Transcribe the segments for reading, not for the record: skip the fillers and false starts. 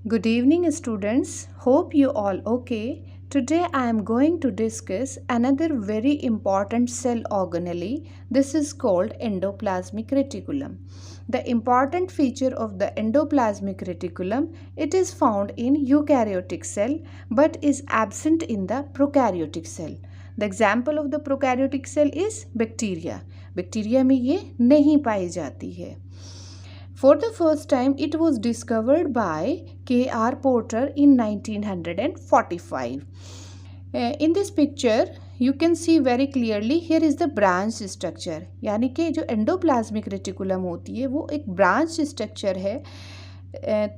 Good evening, students. Hope you all okay. Today I am going to discuss another very important cell organelle. This is called endoplasmic reticulum. The important feature of the endoplasmic reticulum, it is found in eukaryotic cell but is absent in the prokaryotic cell. The example of the prokaryotic cell is bacteria. Bacteria में ये नहीं पाई जाती है. For the first time, it was discovered by K.R. Porter in 1945. In this picture, you can see very clearly here is the branch structure. यानी कि जो endoplasmic reticulum होती है वो एक ब्रांच स्ट्रक्चर है.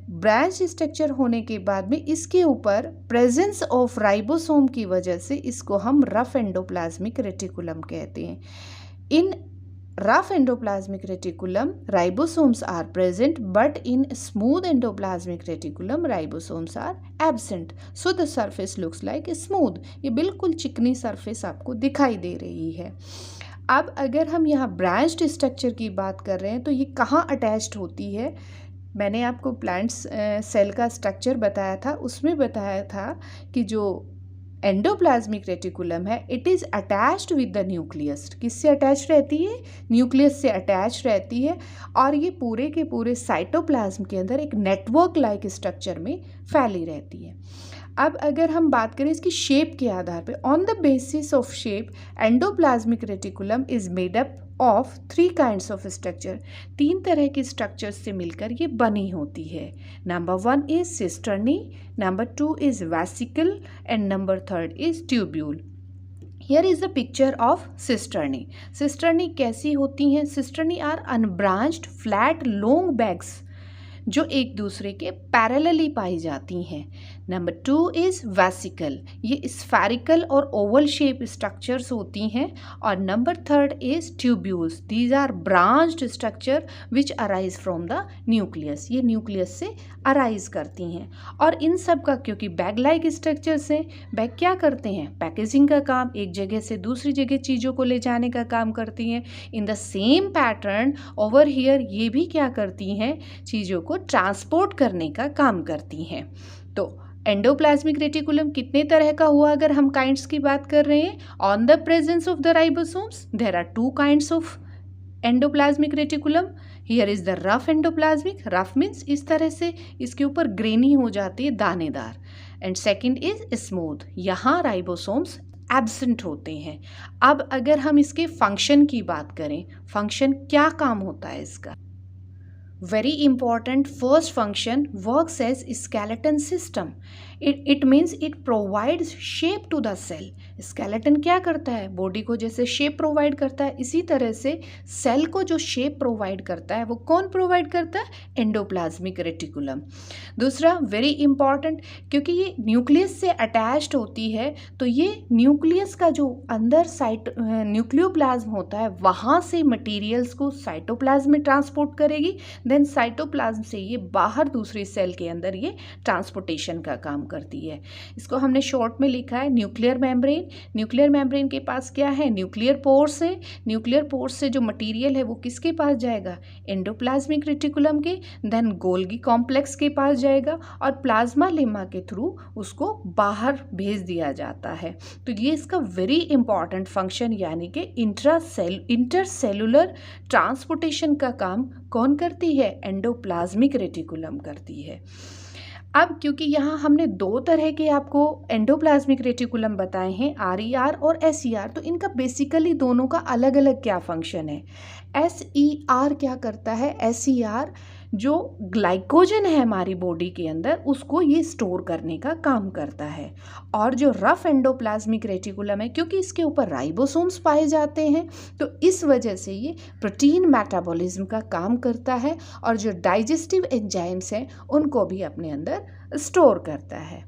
ब्रांच स्ट्रक्चर होने के बाद में इसके ऊपर प्रेजेंस ऑफ राइबोसोम की वजह से इसको हम रफ एंडोप्लाज्मिक रेटिकुलम कहते हैं. इन rough endoplasmic reticulum ribosomes are present, but in smooth endoplasmic reticulum ribosomes are absent, so the surface looks like smooth. ये बिल्कुल चिकनी सरफेस आपको दिखाई दे रही है. अब अगर हम यहाँ ब्रांच्ड स्ट्रक्चर की बात कर रहे हैं तो ये कहाँ अटैच्ड होती है. मैंने आपको प्लांट्स सेल का स्ट्रक्चर बताया था, उसमें बताया था कि जो एंडोप्लाज्मिक रेटिकुलम है it is attached with the nucleus. किससे अटैच रहती है? न्यूक्लियस से अटैच रहती है और ये पूरे के पूरे साइटोप्लाज्म के अंदर एक नेटवर्क लाइक स्ट्रक्चर में फैली रहती है. अब अगर हम बात करें इसकी शेप के आधार पे, on the basis of shape endoplasmic reticulum is made up of 3 kinds of structure. 3 तरह के स्ट्रक्चर्स से मिलकर ये बनी होती है. Number 1 is cisternae, number 2 is vesicle and number 3 is tubule. Here is the picture of cisternae. Cisternae कैसी होती हैं? Cisternae are unbranched flat long bags जो एक दूसरे के पैरेलली पाई जाती हैं. Number 2 is vesicle. ये स्फेरिकल और ओवल शेप स्ट्रक्चर्स होती हैं. और number 3 is tubules. These are branched structure which arise from the nucleus. ये न्यूक्लियस से अराइज करती हैं. और इन सब का क्योंकि बैग लाइक स्ट्रक्चर्स हैं, बैग क्या करते हैं? पैकेजिंग का काम, एक जगह से दूसरी जगह चीज़ों को ले जाने का काम करती हैं. In the same pattern over here ये भी क्या करती हैं? चीज़ों को ट्रांसपोर्ट करने का काम करती हैं. तो एंडोप्लाज्मिक रेटिकुलम कितने तरह का हुआ अगर हम काइंड्स की बात कर रहे हैं? On the presence of the ribosomes there are 2 kinds of endoplasmic reticulum. Here is the rough endoplasmic. Rough means इस तरह से इसके ऊपर ग्रेनी हो जाती है, दानेदार. And second is smooth. यहाँ राइबोसोम्स एब्सेंट होते हैं. अब अगर हम इसके फंक्शन की बात करें, फंक्शन क्या काम होता है इसका? Very important first function works as skeleton system. It means it provides shape to the cell. Skeleton क्या करता है? बॉडी को जैसे शेप प्रोवाइड करता है, इसी तरह से सेल को जो शेप प्रोवाइड करता है वो कौन प्रोवाइड करता है? Endoplasmic reticulum. दूसरा वेरी इंपॉर्टेंट, क्योंकि ये न्यूक्लियस से अटैच्ड होती है तो ये न्यूक्लियस का जो अंदर न्यूक्लियोप्लाज्म होता है वहाँ से मटीरियल्स को साइटोप्लाज्म में ट्रांसपोर्ट करेगी. देन साइटोप्लाज्म से ये बाहर दूसरी सेल के अंदर ये ट्रांसपोर्टेशन का काम करती है. इसको हमने शॉर्ट में लिखा है न्यूक्लियर मेम्ब्रेन. न्यूक्लियर मेम्ब्रेन के पास क्या है? न्यूक्लियर पोर्स है. न्यूक्लियर पोर्स से जो मटेरियल है वो किसके पास जाएगा? एंडोप्लाज्मिक रेटिकुलम के. देन गोल्गी कॉम्प्लेक्स के पास जाएगा और प्लाज्मा लेमा के थ्रू उसको बाहर भेज दिया जाता है. तो ये इसका वेरी इंपॉर्टेंट फंक्शन यानी कि इंटरसेलुलर ट्रांसपोर्टेशन का काम कौन करती है? एंडोप्लाज्मिक रेटिकुलम करती है. अब क्योंकि यहाँ हमने 2 तरह के आपको एंडोप्लाज्मिक रेटिकुलम बताए हैं, RER और SER, तो इनका बेसिकली दोनों का अलग अलग क्या फंक्शन है? SER क्या करता है? SER जो ग्लाइकोजन है हमारी बॉडी के अंदर उसको ये स्टोर करने का काम करता है. और जो रफ एंडोप्लाज्मिक रेटिकुलम है क्योंकि इसके ऊपर राइबोसोम्स पाए जाते हैं तो इस वजह से ये प्रोटीन मेटाबॉलिज्म का काम करता है और जो डाइजेस्टिव एंजाइम्स हैं उनको भी अपने अंदर स्टोर करता है.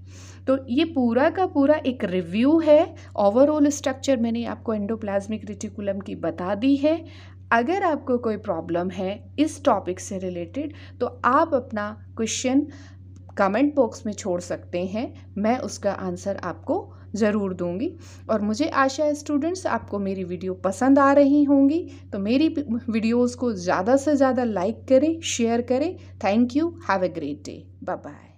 तो ये पूरा का पूरा एक रिव्यू है. ओवरऑल स्ट्रक्चर मैंने आपको एंडोप्लाज्मिक रेटिकुलम की बता दी है. अगर आपको कोई प्रॉब्लम है इस टॉपिक से रिलेटेड तो आप अपना क्वेश्चन कमेंट बॉक्स में छोड़ सकते हैं. मैं उसका आंसर आपको ज़रूर दूंगी. और मुझे आशा है स्टूडेंट्स आपको मेरी वीडियो पसंद आ रही होंगी. तो मेरी वीडियोज़ को ज़्यादा से ज़्यादा लाइक करें, शेयर करें. Thank you. Have a great day. Bye bye.